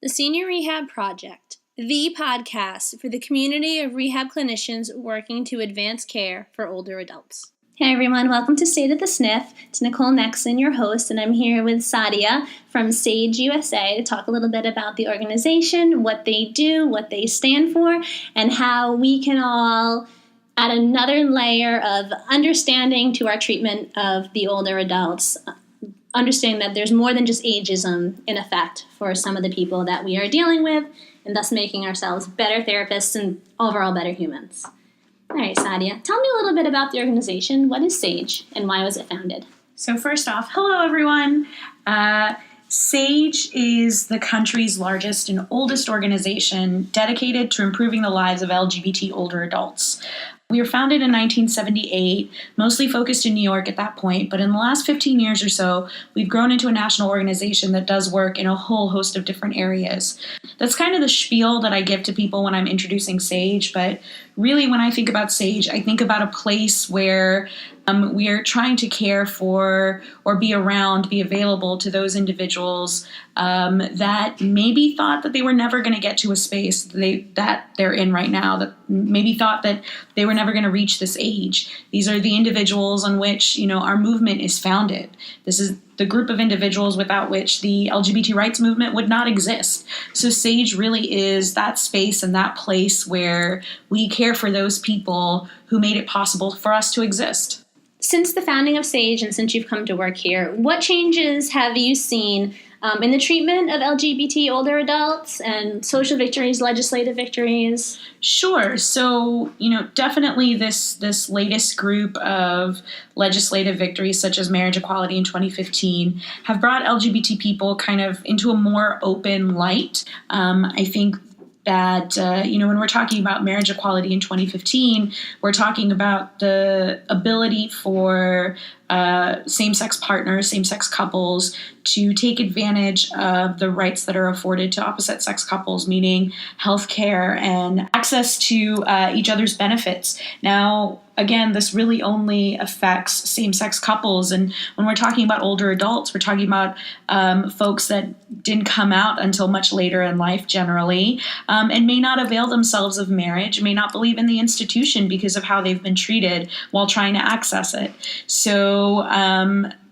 The Senior Rehab Project, the podcast for the community of rehab clinicians working to advance care for older adults. Hey everyone, welcome to State of the Sniff. It's Nicole Nexon, your host, and I'm here with Sadiya from Sage USA to talk a little bit about the organization, what they do, what they stand for, and how we can all add another layer of understanding to our treatment of the older adults. Understanding that there's more than just ageism in effect for some of the people that we are dealing with, and thus making ourselves better therapists and overall better humans. All right, Sadiya, tell me a little bit about the organization. What is SAGE, and why was it founded? So first off, hello everyone. SAGE is the country's largest and oldest organization dedicated to improving the lives of LGBT older adults. We were founded in 1978, mostly focused in New York at that point, but in the last 15 years or so, we've grown into a national organization that does work in a whole host of different areas. That's kind of the spiel that I give to people when I'm introducing SAGE, but really when I think about SAGE, I think about a place where we are trying to care for or be around, be available to those individuals that maybe thought that they were never going to get to a space that they're in right now, that maybe thought that they were never going to reach this age. These are the individuals on which, our movement is founded. This is the group of individuals without which the LGBT rights movement would not exist. So SAGE really is that space and that place where we care for those people who made it possible for us to exist. Since the founding of SAGE and since you've come to work here, what changes have you seen in the treatment of LGBT older adults and social victories, legislative victories? Sure. So, definitely this latest group of legislative victories, such as marriage equality in 2015, have brought LGBT people kind of into a more open light. I think that, when we're talking about marriage equality in 2015, we're talking about the ability for same-sex partners, same-sex couples to take advantage of the rights that are afforded to opposite-sex couples, meaning health care and access to each other's benefits. Now, again, this really only affects same-sex couples. And when we're talking about older adults, we're talking about folks that didn't come out until much later in life generally, and may not avail themselves of marriage, may not believe in the institution because of how they've been treated while trying to access it. So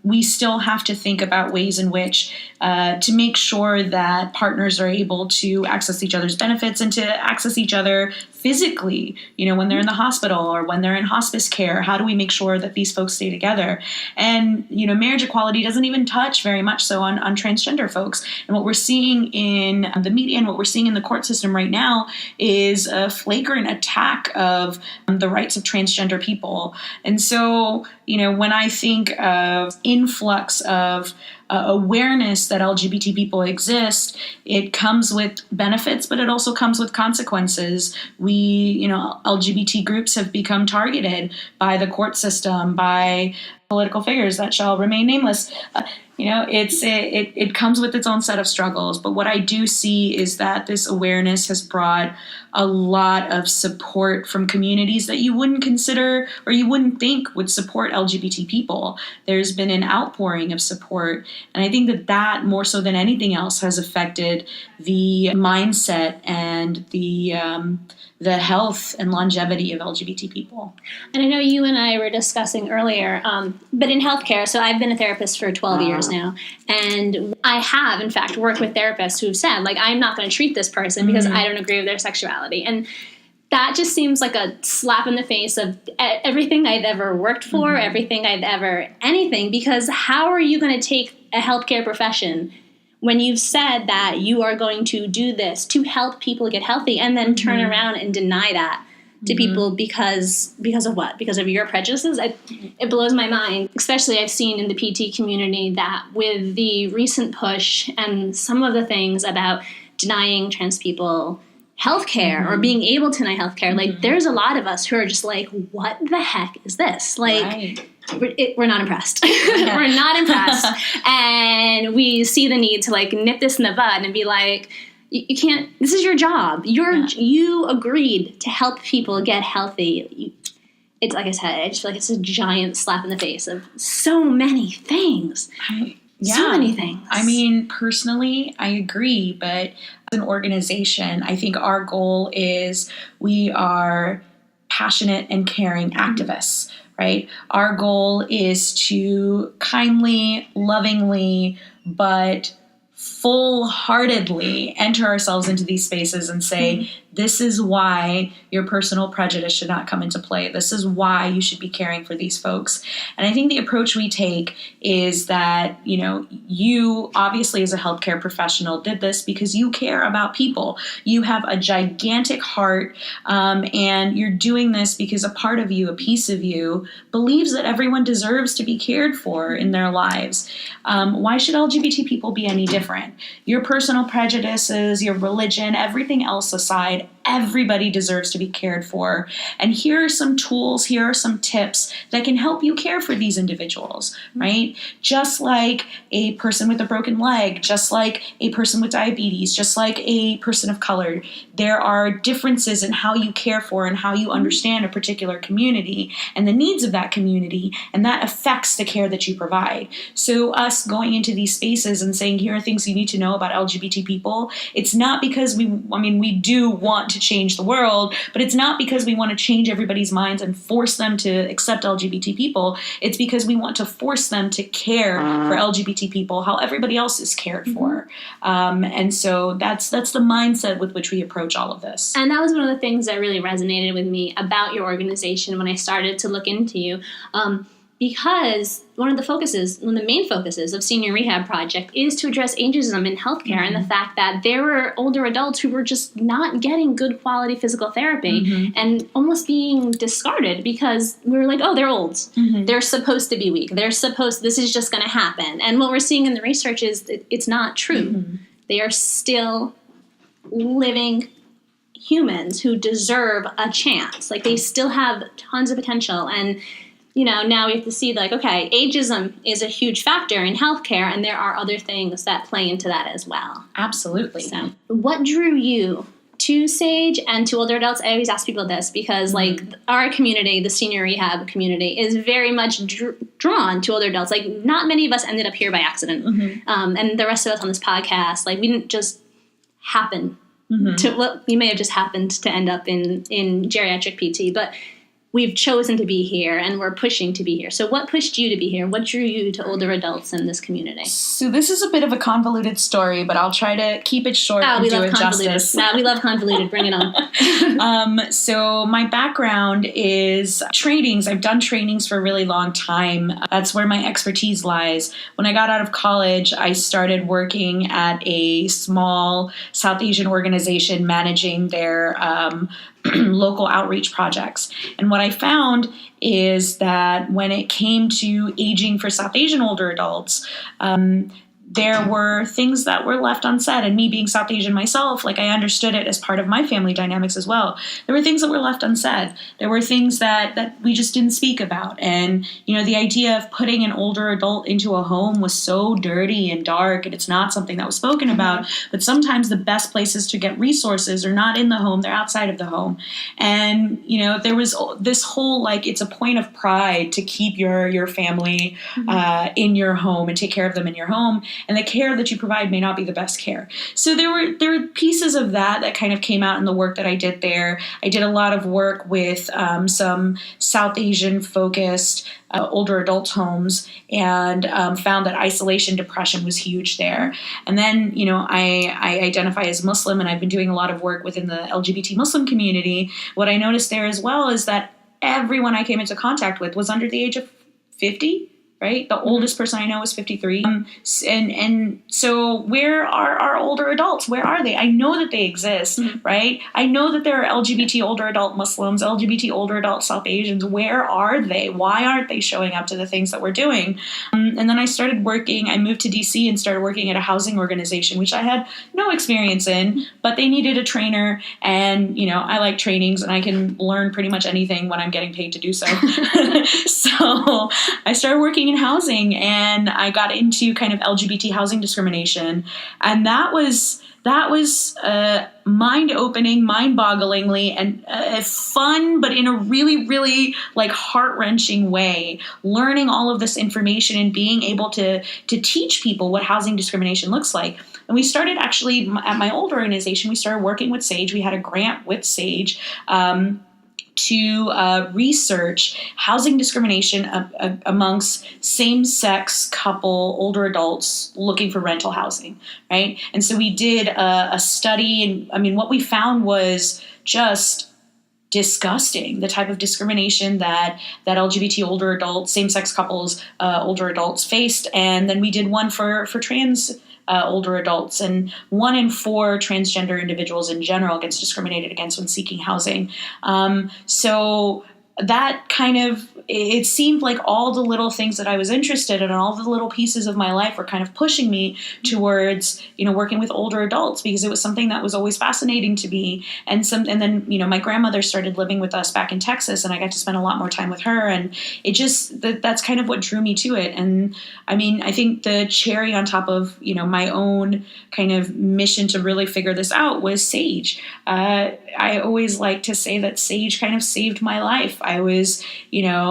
we still have to think about ways in which to make sure that partners are able to access each other's benefits and to access each other physically, when they're in the hospital or when they're in hospice care. How do we make sure that these folks stay together? And, marriage equality doesn't even touch very much so on transgender folks. And what we're seeing in the media and what we're seeing in the court system right now is a flagrant attack of the rights of transgender people. And so, when I think of influx of awareness that LGBT people exist, it comes with benefits, but it also comes with consequences. LGBT groups have become targeted by the court system, by political figures that shall remain nameless. It comes with its own set of struggles. But what I do see is that this awareness has brought a lot of support from communities that you wouldn't consider or you wouldn't think would support LGBT people. There's been an outpouring of support. And I think that more so than anything else has affected the mindset and the health and longevity of LGBT people. And I know you and I were discussing earlier, but in healthcare, so I've been a therapist for 12 years now, and I have, in fact, worked with therapists who've said, I'm not going to treat this person because I don't agree with their sexuality. And that just seems like a slap in the face of everything I've ever worked for, everything I've ever, anything, because how are you going to take a healthcare profession when you've said that you are going to do this to help people get healthy and then turn around and deny that to people because of what? Because of your prejudices? It blows my mind. Especially I've seen in the PT community that with the recent push and some of the things about denying trans people healthcare or being able to deny healthcare, there's a lot of us who are just what the heck is this? Right. We're not impressed. We're not impressed. And we see the need to nip this in the bud and be you can't, this is your job. You agreed to help people get healthy. It's like I said, I just feel like it's a giant slap in the face of so many things. So many things. I mean, personally, I agree, but as an organization, I think our goal is we are passionate and caring activists, right? Our goal is to kindly, lovingly, but full-heartedly enter ourselves into these spaces and say, this is why your personal prejudice should not come into play. This is why you should be caring for these folks. And I think the approach we take is that, you obviously as a healthcare professional did this because you care about people. You have a gigantic heart, and you're doing this because a part of you, a piece of you, believes that everyone deserves to be cared for in their lives. Why should LGBT people be any different? Your personal prejudices, your religion, everything else aside, everybody deserves to be cared for. And here are some tools, here are some tips that can help you care for these individuals, right? Just like a person with a broken leg, just like a person with diabetes, just like a person of color, there are differences in how you care for and how you understand a particular community and the needs of that community, and that affects the care that you provide. So us going into these spaces and saying, here are things you need to know about LGBT people, it's not because we do want to change the world, but it's not because we want to change everybody's minds and force them to accept LGBT people. It's because we want to force them to care for LGBT people how everybody else is cared for. And so that's the mindset with which we approach all of this. And that was one of the things that really resonated with me about your organization when I started to look into you. Because one of the main focuses of Senior Rehab Project is to address ageism in healthcare and the fact that there were older adults who were just not getting good quality physical therapy and almost being discarded because we were like, oh, they're old. They're supposed to be weak. This is just going to happen. And what we're seeing in the research is it's not true. They are still living humans who deserve a chance. Like, they still have tons of potential. And now we have to see, okay, ageism is a huge factor in healthcare, and there are other things that play into that as well. Absolutely. So, what drew you to SAGE and to older adults? I always ask people this because, our community, the senior rehab community, is very much drawn to older adults. Not many of us ended up here by accident. And the rest of us on this podcast, we didn't just happen we may have just happened to end up in geriatric PT, but we've chosen to be here and we're pushing to be here. So what pushed you to be here? What drew you to older adults in this community? So this is a bit of a convoluted story, but I'll try to keep it short and do it justice. We love convoluted. Bring it on. So my background is trainings. I've done trainings for a really long time. That's where my expertise lies. When I got out of college, I started working at a small South Asian organization managing their local outreach projects. And what I found is that when it came to aging for South Asian older adults, there were things that were left unsaid. And me being South Asian myself, I understood it as part of my family dynamics as well. There were things that were left unsaid. There were things that we just didn't speak about. And, the idea of putting an older adult into a home was so dirty and dark, and it's not something that was spoken about. But sometimes the best places to get resources are not in the home, they're outside of the home. And, there was this whole, it's a point of pride to keep your family in your home and take care of them in your home. And the care that you provide may not be the best care. So there were pieces of that kind of came out in the work that I did there. I did a lot of work with some South Asian focused older adult homes and found that isolation depression was huge there. And then, I identify as Muslim, and I've been doing a lot of work within the LGBT Muslim community. What I noticed there as well is that everyone I came into contact with was under the age of 50. Right? The oldest person I know is 53. And so where are our older adults? Where are they? I know that they exist, right? I know that there are LGBT older adult Muslims, LGBT older adult South Asians. Where are they? Why aren't they showing up to the things that we're doing? And then I moved to DC and started working at a housing organization, which I had no experience in, but they needed a trainer. And, I like trainings and I can learn pretty much anything when I'm getting paid to do so. So I started working in housing, and I got into kind of LGBT housing discrimination. And that was that was mind-opening, mind-bogglingly, and fun, but in a really, really like heart-wrenching way. Learning all of this information and being able to teach people what housing discrimination looks like. And we started actually at my old organization. We started working with SAGE. We had a grant with SAGE to research housing discrimination amongst same-sex couple older adults looking for rental housing, right? And so we did a study, and I mean, what we found was just disgusting, the type of discrimination that LGBT older adults, same-sex couples, older adults faced. And then we did one for trans older adults, and 1 in 4 transgender individuals in general gets discriminated against when seeking housing. So that kind of, it seemed like all the little things that I was interested in, and all the little pieces of my life were kind of pushing me towards, working with older adults, because it was something that was always fascinating to me. And then, my grandmother started living with us back in Texas, and I got to spend a lot more time with her. And it just, that's kind of what drew me to it. And I mean, I think the cherry on top of, my own kind of mission to really figure this out was SAGE. I always like to say that SAGE kind of saved my life. I was,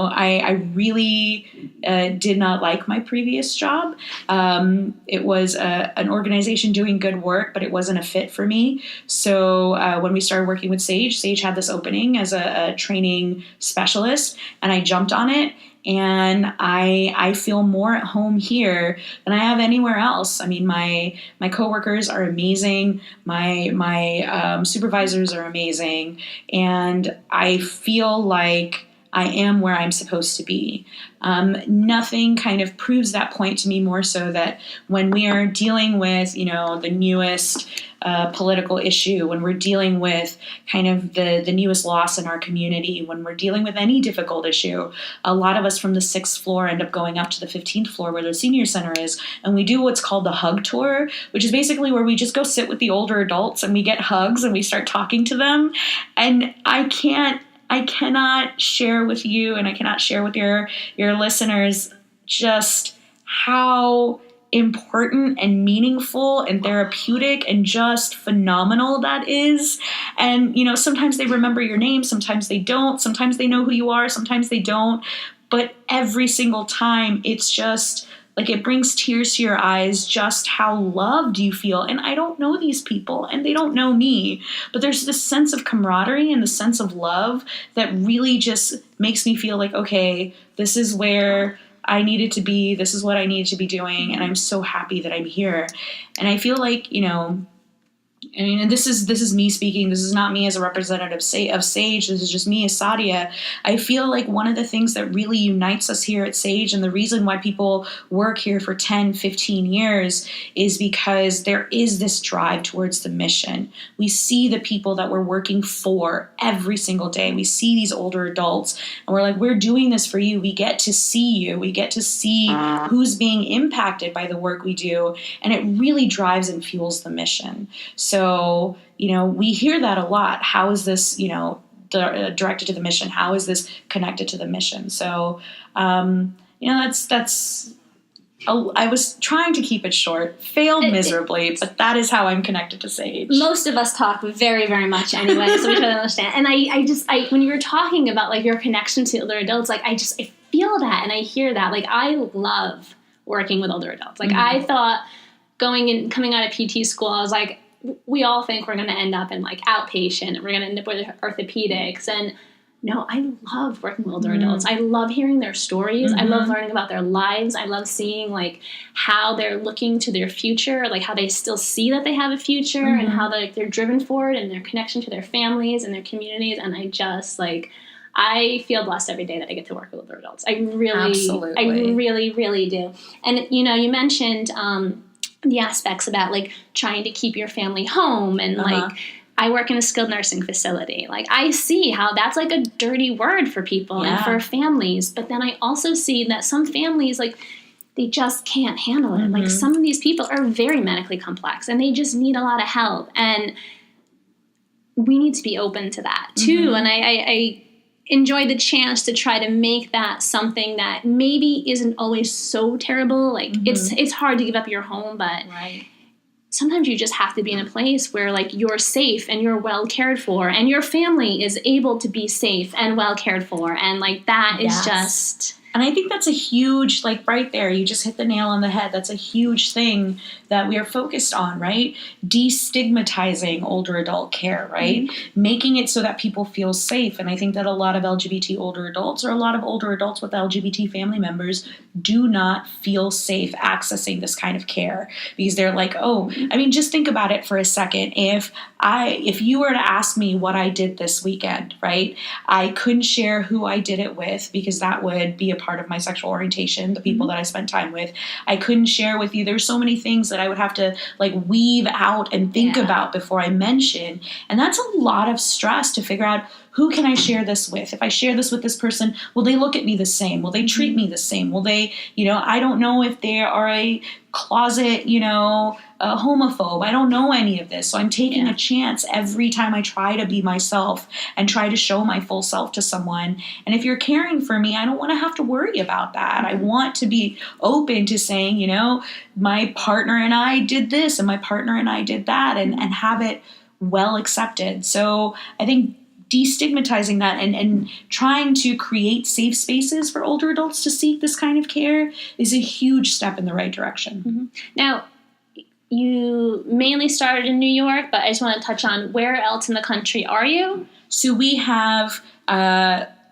I really did not like my previous job. It was an organization doing good work, but it wasn't a fit for me. So when we started working with SAGE, SAGE had this opening as a training specialist, and I jumped on it. And I feel more at home here than I have anywhere else. I mean, my coworkers are amazing. My supervisors are amazing. And I feel like I am where I'm supposed to be. Nothing kind of proves that point to me more so that when we are dealing with, the newest political issue, when we're dealing with kind of the newest loss in our community, when we're dealing with any difficult issue, a lot of us from the 6th floor end up going up to the 15th floor where the senior center is, and we do what's called the hug tour, which is basically where we just go sit with the older adults and we get hugs and we start talking to them. And I cannot share with you, and I cannot share with your listeners just how important and meaningful and therapeutic and just phenomenal that is. And, sometimes they remember your name, sometimes they don't, sometimes they know who you are, sometimes they don't. But every single time, it's just like it brings tears to your eyes just how loved you feel. And I don't know these people and they don't know me, but there's this sense of camaraderie and the sense of love that really just makes me feel like, okay, this is where I needed to be. This is what I needed to be doing. And I'm so happy that I'm here. And I feel like, and this is me speaking. This is not me as a representative of SAGE. This is just me as Sadiya. I feel like one of the things that really unites us here at SAGE, and the reason why people work here for 10, 15 years, is because there is this drive towards the mission. We see the people that we're working for every single day. We see these older adults, and we're like, we're doing this for you. We get to see you. We get to see who's being impacted by the work we do, and it really drives and fuels the mission. So, we hear that a lot. How is this, directed to the mission? How is this connected to the mission? So, that's. I was trying to keep it short, failed miserably, but that is how I'm connected to SAGE. Most of us talk very, very much anyway, so we totally understand. And I when you were talking about like your connection to older adults, like I feel that and I hear that. Like I love working with older adults. Like I thought coming out of PT school, I was like, we all think we're going to end up in like outpatient, and we're going to end up with orthopedics. And no, I love working with older adults. I love hearing their stories. I love learning about their lives. I love seeing like how they're looking to their future, like how they still see that they have a future and how they're driven forward and their connection to their families and their communities. And I just I feel blessed every day that I get to work with older adults. I really, really do. And, you mentioned, the aspects about like trying to keep your family home and like I work in a skilled nursing facility. Like I see how that's like a dirty word for people and for families. But then I also see that some families like they just can't handle it. Like some of these people are very medically complex and they just need a lot of help. And we need to be open to that too. And I enjoy the chance to try to make that something that maybe isn't always so terrible. Like it's hard to give up your home, but sometimes you just have to be in a place where like you're safe and you're well cared for and your family is able to be safe and well cared for. And like that is just... And I think that's a huge, like right there, you just hit the nail on the head. That's a huge thing that we are focused on, right? Destigmatizing older adult care, right? Mm-hmm. Making it so that people feel safe. And I think that a lot of LGBT older adults or a lot of older adults with LGBT family members do not feel safe accessing this kind of care because they're like, oh, I mean, just think about it for a second. If you were to ask me what I did this weekend, right? I couldn't share who I did it with because that would be a part of my sexual orientation, the people that I spent time with. I couldn't share with you. There's so many things that I would have to like weave out and think about before I mention. And that's a lot of stress to figure out who can I share this with? If I share this with this person, will they look at me the same? Will they treat me the same? Will they, I don't know if they are a closet, a homophobe. I don't know any of this. So I'm taking a chance every time I try to be myself and try to show my full self to someone. And if you're caring for me, I don't want to have to worry about that. I want to be open to saying, my partner and I did this and my partner and I did that and have it well accepted. So I think destigmatizing that and trying to create safe spaces for older adults to seek this kind of care is a huge step in the right direction. Mm-hmm. Now, you mainly started in New York, but I just want to touch on where else in the country are you? So we have,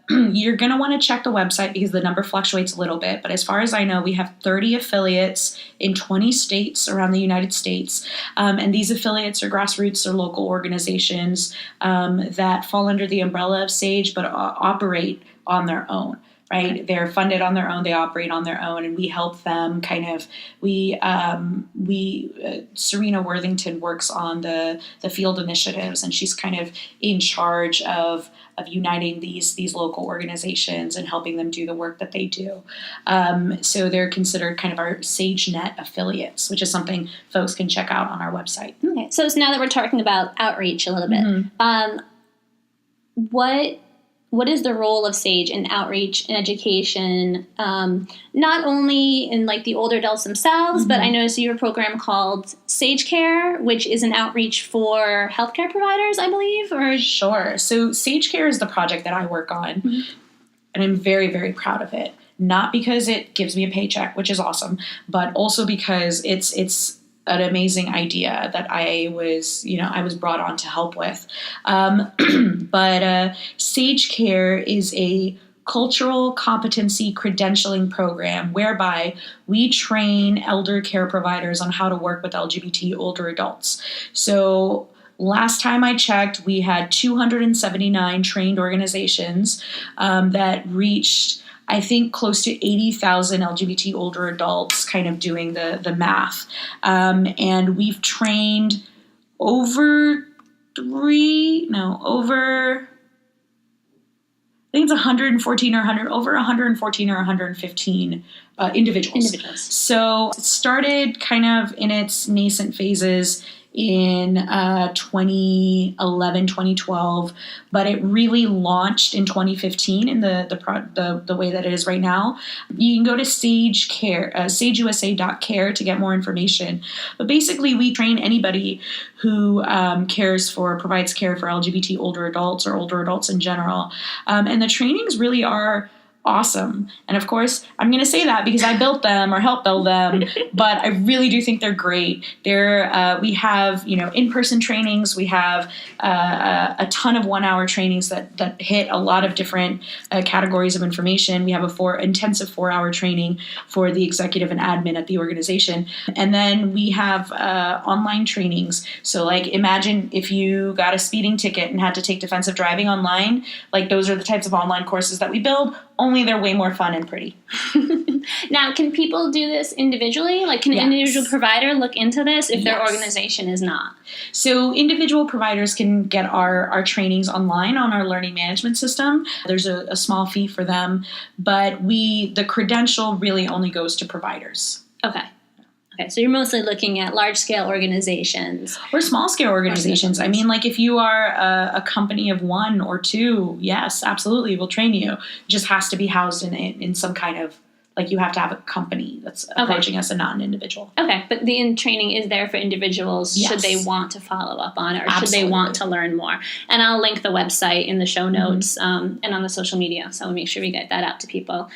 you're going to want to check the website because the number fluctuates a little bit. But as far as I know, we have 30 affiliates in 20 states around the United States. And these affiliates are grassroots or local organizations that fall under the umbrella of SAGE but operate on their own. Right. Okay. They're funded on their own. They operate on their own. And we help them Serena Worthington works on the field initiatives, and she's kind of in charge of uniting these local organizations and helping them do the work that they do. So they're considered kind of our SageNet affiliates, which is something folks can check out on our website. Okay. So now that we're talking about outreach a little bit, what is the role of SAGE in outreach and education, not only in like the older adults themselves, but I noticed you have a program called SAGE Care, which is an outreach for healthcare providers, I believe, or? Sure. So SAGE Care is the project that I work on, and I'm very, very proud of it. Not because it gives me a paycheck, which is awesome, but also because it's an amazing idea that I was brought on to help with. But SAGE Care is a cultural competency credentialing program whereby we train elder care providers on how to work with LGBT older adults. So last time I checked, we had 279 trained organizations that reached, I think, close to 80,000 LGBT older adults kind of doing the math. And we've trained over I think it's 114 or 115 individuals. So it started kind of in its nascent phases in 2011, 2012, but it really launched in 2015 in the way that it is right now. You can go to SAGE Care, sageusa.care to get more information. But basically, we train anybody who provides care for LGBT older adults or older adults in general. And the trainings really are awesome. And of course, I'm going to say that because I built them or helped build them, but I really do think they're great. We have, in-person trainings. We have a ton of 1-hour trainings that hit a lot of different categories of information. We have intensive 4-hour training for the executive and admin at the organization. And then we have online trainings. So like, imagine if you got a speeding ticket and had to take defensive driving online, like those are the types of online courses that we build, only they're way more fun and pretty. Now, can people do this individually? Like, can an individual provider look into this if their organization is not? So individual providers can get our trainings online on our learning management system. There's a small fee for them, but the credential really only goes to providers. Okay, so you're mostly looking at large-scale organizations. Or small-scale organizations. I mean, like if you are a company of 1 or 2, yes, absolutely, we'll train you. It just has to be housed in some kind of like you have to have a company that's approaching us and not an individual. Okay, but the training is there for individuals should they want to follow up on it or should they want to learn more. And I'll link the website in the show notes and on the social media. So we'll make sure we get that out to people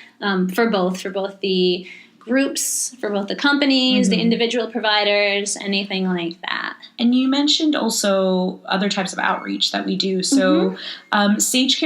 for both the groups, for both the companies, the individual providers, anything like that. And you mentioned also other types of outreach that we do. So Sage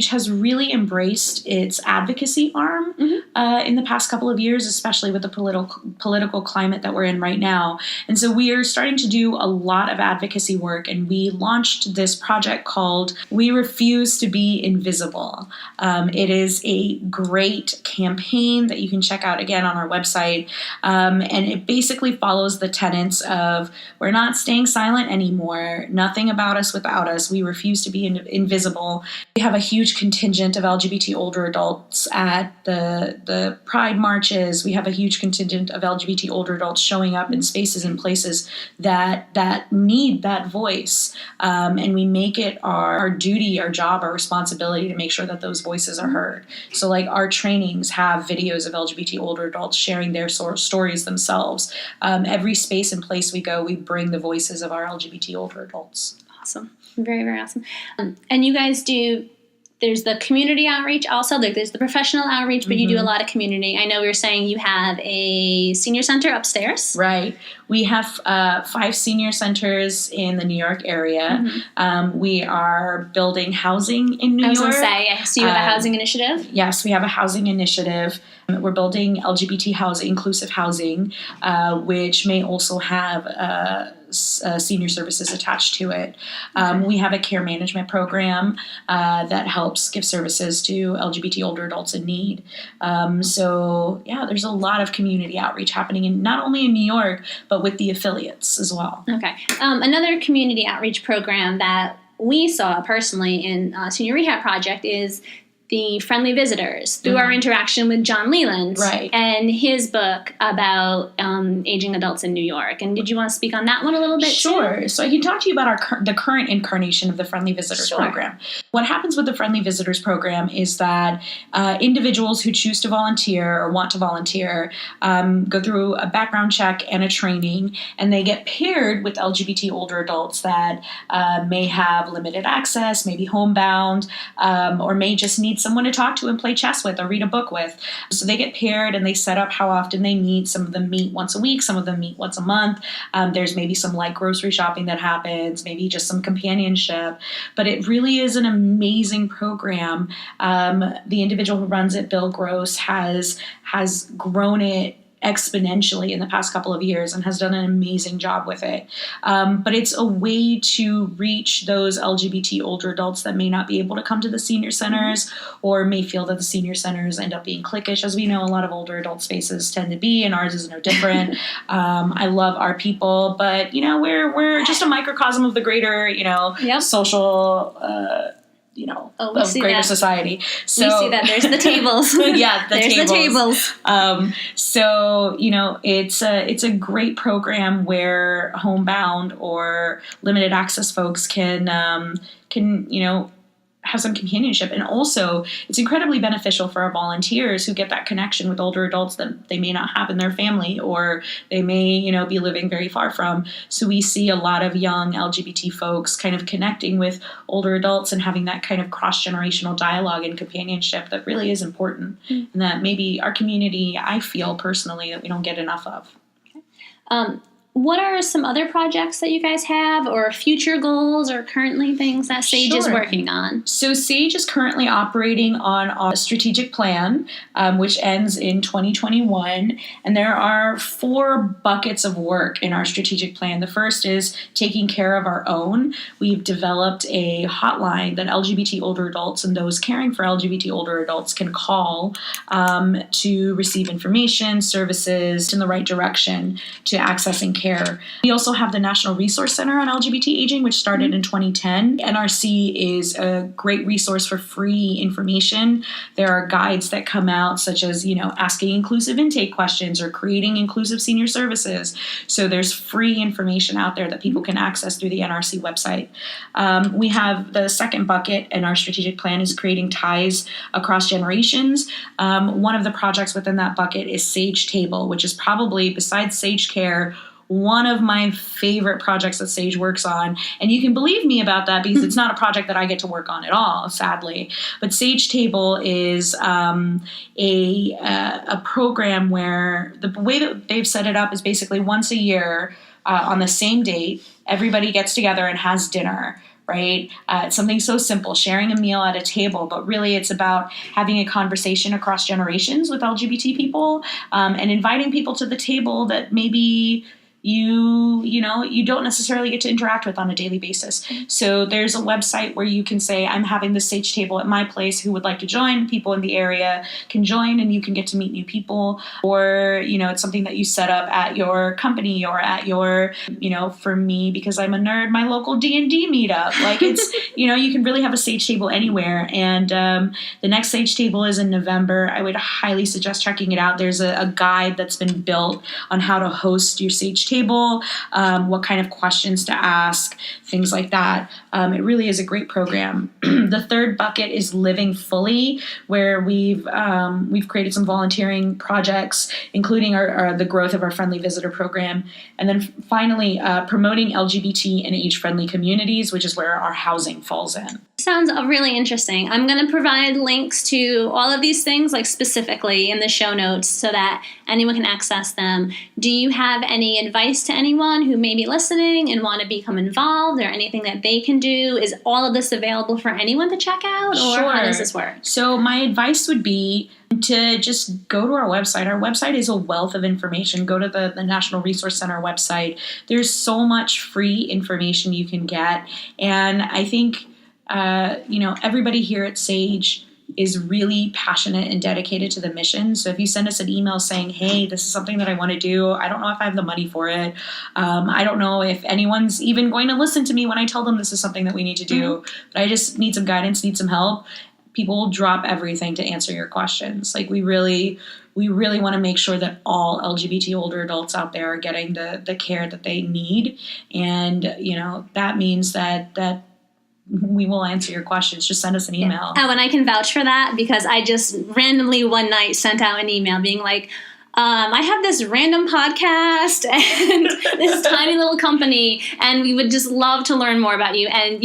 has really embraced its advocacy arm in the past couple of years, especially with the political climate that we're in right now. And so we are starting to do a lot of advocacy work, and we launched this project called We Refuse to Be Invisible. It is a great campaign that you can check out again on our website. And it basically follows the tenets of we're not staying silent anymore. Nothing about us without us. We refuse to be invisible. We have a huge contingent of LGBT older adults at the Pride marches. We have a huge contingent of LGBT older adults showing up in spaces and places that need that voice. And we make it our duty, our job, our responsibility to make sure that those voices are heard. So like our trainings have videos of LGBT older adults sharing their stories themselves. Every space and place we go, we bring the voices of our LGBT older adults. Awesome. Very, very awesome. And you guys there's the community outreach also. There's the professional outreach, but you do a lot of community. I know we were saying you have a senior center upstairs. Right. We have 5 senior centers in the New York area. We are building housing in New York. I was going to say, so you have a housing initiative? Yes, we have a housing initiative. We're building LGBT housing, inclusive housing, which may also have senior services attached to it. We have a care management program that helps give services to LGBT older adults in need. So there's a lot of community outreach happening not only in New York, but with the affiliates as well. Okay. Another community outreach program that we saw personally in Senior Rehab Project is the Friendly Visitors through our interaction with John Leland and his book about aging adults in New York. And did you want to speak on that one a little bit? Sure. Too? So I can talk to you about the current incarnation of the Friendly Visitors program. What happens with the Friendly Visitors program is that individuals who choose to volunteer or want to volunteer go through a background check and a training, and they get paired with LGBT older adults that may have limited access, maybe homebound, or may just need someone to talk to and play chess with or read a book with. So they get paired and they set up how often they meet. Some of them meet once a week. Some of them meet once a month. There's maybe some light grocery shopping that happens, maybe just some companionship. But it really is an amazing program. The individual who runs it, Bill Gross, has grown it exponentially in the past couple of years and has done an amazing job with it. But it's a way to reach those LGBT older adults that may not be able to come to the senior centers or may feel that the senior centers end up being cliquish, as we know a lot of older adult spaces tend to be, and ours is no different. I love our people, but we're just a microcosm of the greater, social of greater society. So we see that. There's the tables. The tables. So it's a great program where homebound or limited access folks can have some companionship. And also it's incredibly beneficial for our volunteers who get that connection with older adults that they may not have in their family, or they may, be living very far from. So we see a lot of young LGBT folks kind of connecting with older adults and having that kind of cross-generational dialogue and companionship that really is important. And that maybe our community, I feel personally, that we don't get enough of. Okay. What are some other projects that you guys have, or future goals, or currently things that Sage is working on? So Sage is currently operating on our strategic plan, which ends in 2021. And there are 4 buckets of work in our strategic plan. The first is taking care of our own. We've developed a hotline that LGBT older adults and those caring for LGBT older adults can call to receive information, services in the right direction to accessing care care. We also have the National Resource Center on LGBT aging, which started in 2010. NRC is a great resource for free information. There are guides that come out, such as, asking inclusive intake questions or creating inclusive senior services. So there's free information out there that people can access through the NRC website. We have the second bucket in our strategic plan is creating ties across generations. One of the projects within that bucket is Sage Table, which is probably, besides Sage Care, one of my favorite projects that Sage works on. And you can believe me about that because it's not a project that I get to work on at all, sadly. But Sage Table is a program where the way that they've set it up is basically once a year on the same date, everybody gets together and has dinner. Right? It's something so simple, sharing a meal at a table, but really it's about having a conversation across generations with LGBT people and inviting people to the table that maybe you don't necessarily get to interact with on a daily basis. So there's a website where you can say, I'm having the Sage Table at my place. Who would like to join? People in the area can join and you can get to meet new people. Or, it's something that you set up at your company or at your, for me, because I'm a nerd, my local D&D meetup. Like it's, you can really have a Sage Table anywhere. And the next Sage Table is in November. I would highly suggest checking it out. There's a guide that's been built on how to host your Sage Table. What kind of questions to ask, things like that. It really is a great program. The third bucket is Living Fully, where we've created some volunteering projects, including the growth of our Friendly Visitor program. And then finally, promoting LGBT and age-friendly communities, which is where our housing falls in. Sounds really interesting. I'm going to provide links to all of these things, like specifically in the show notes, so that anyone can access them. Do you have any advice to anyone who may be listening and want to become involved, or anything that they can do? Is all of this available for anyone to check out, or Sure. How does this work? So my advice would be to just go to our website. Our website is a wealth of information. Go to the National Resource Center website. There's so much free information you can get. And I think everybody here at Sage is really passionate and dedicated to the mission. So if you send us an email saying, hey, this is something that I want to do, I don't know if I have the money for it. I don't know if anyone's even going to listen to me when I tell them this is something that we need to do, but I just need some guidance, need some help. People will drop everything to answer your questions. Like we really want to make sure that all LGBT older adults out there are getting the care that they need. And, that means that we will answer your questions. Just send us an email. Oh, and I can vouch for that because I just randomly one night sent out an email being like, I have this random podcast and this tiny little company, and we would just love to learn more about you. And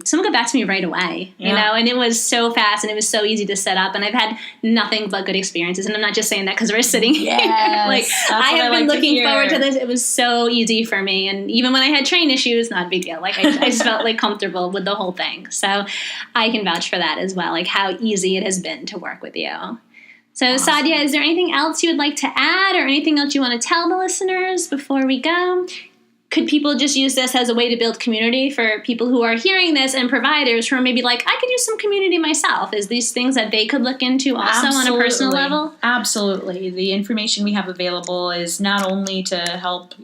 someone got back to me right away, and it was so fast and it was so easy to set up. And I've had nothing but good experiences. And I'm not just saying that because we're sitting here. Like I have been looking forward to this. It was so easy for me. And even when I had train issues, not a big deal. Like I just felt like comfortable with the whole thing. So I can vouch for that as well. Like how easy it has been to work with you. So, awesome. Sadiya, is there anything else you would like to add or anything else you want to tell the listeners before we go? Could people just use this as a way to build community for people who are hearing this and providers who are maybe like, I could use some community myself? Is these things that they could look into also on a personal level? Absolutely. The information we have available is not only to help,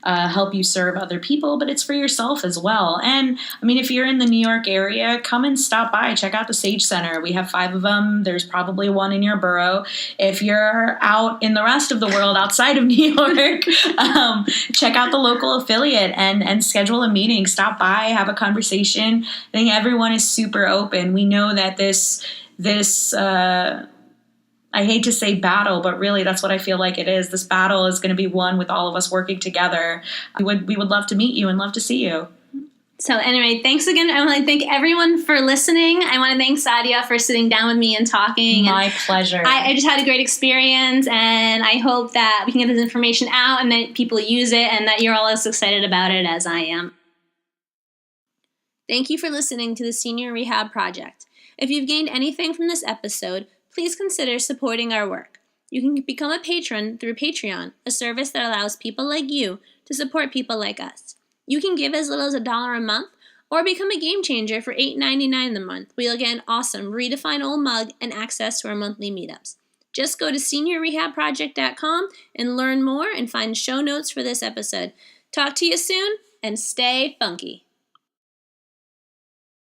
help you serve other people, but it's for yourself as well. And I mean, if you're in the New York area, come and stop by, check out the Sage Center. We have 5 of them. There's probably one in your borough. If you're out in the rest of the world outside of New York, check out the local affiliate and schedule a meeting. Stop by, have a conversation. I think everyone is super open. We know that this I hate to say battle, but really that's what I feel like it is. This battle is going to be won with all of us working together. We would love to meet you and love to see you. So anyway, thanks again. I want to thank everyone for listening. I want to thank Sadiya for sitting down with me and talking. My pleasure. I just had a great experience, and I hope that we can get this information out and that people use it and that you're all as excited about it as I am. Thank you for listening to the Senior Rehab Project. If you've gained anything from this episode, please consider supporting our work. You can become a patron through Patreon, a service that allows people like you to support people like us. You can give as little as $1 a month or become a game changer for $8.99 a month, where you'll get an awesome Redefine Old mug and access to our monthly meetups. Just go to seniorrehabproject.com and learn more and find show notes for this episode. Talk to you soon, and stay funky.